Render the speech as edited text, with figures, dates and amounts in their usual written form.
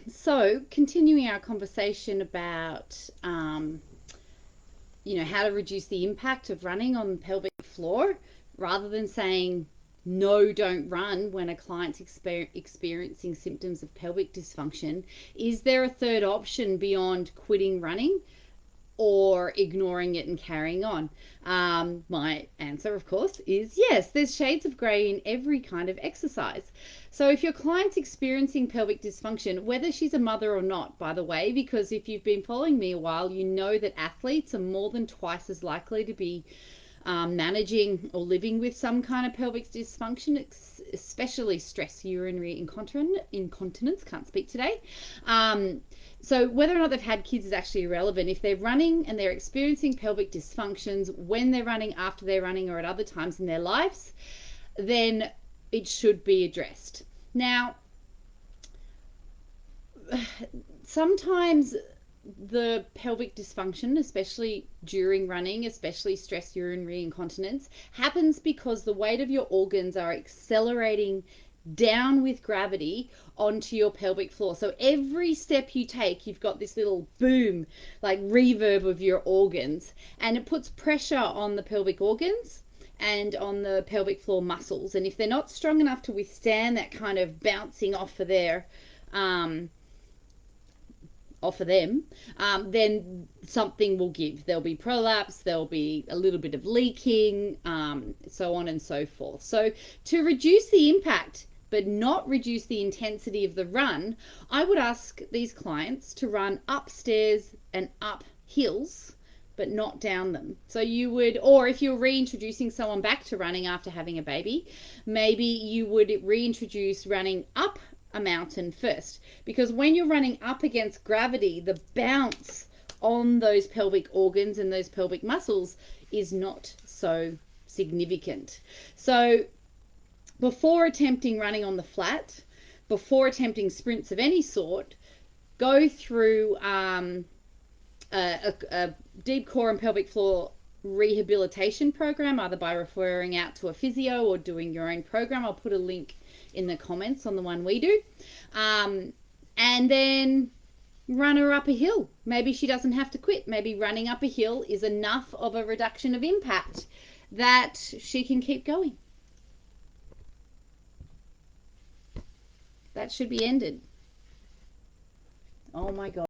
So continuing our conversation about, how to reduce the impact of running on the pelvic floor, rather than saying no, don't run when a client's experiencing symptoms of pelvic dysfunction, is there a third option beyond quitting running or ignoring it and carrying on? My answer, of course, is yes. There's shades of grey in every kind of exercise. So if your client's experiencing pelvic dysfunction, whether she's a mother or not, by the way, because if you've been following me a while, you know that athletes are more than twice as likely to be managing or living with some kind of pelvic dysfunction, especially stress urinary incontinence. Can't speak today. So whether or not they've had kids is actually irrelevant. If they're running and they're experiencing pelvic dysfunctions when they're running, after they're running, or at other times in their lives, then it should be addressed. Now, sometimes the pelvic dysfunction, especially during running, especially stress urinary incontinence, happens because the weight of your organs are accelerating down with gravity onto your pelvic floor. So every step you take, you've got this little boom, like reverb of your organs, and it puts pressure on the pelvic organs and on the pelvic floor muscles. And if they're not strong enough to withstand that kind of bouncing off of them, then something will give. There'll be prolapse, there'll be a little bit of leaking, so on and so forth. So to reduce the impact but not reduce the intensity of the run, I would ask these clients to run upstairs and up hills, but not down them. So you would, or if you're reintroducing someone back to running after having a baby, maybe you would reintroduce running up a mountain first, because when you're running up against gravity, the bounce on those pelvic organs and those pelvic muscles is not so significant. So before attempting running on the flat, before attempting sprints of any sort, go through a deep core and pelvic floor rehabilitation program, either by referring out to a physio or doing your own program. I'll put a link in the comments on the one we do. And then run her up a hill. Maybe she doesn't have to quit. Maybe running up a hill is enough of a reduction of impact that she can keep going. That should be ended. Oh my God.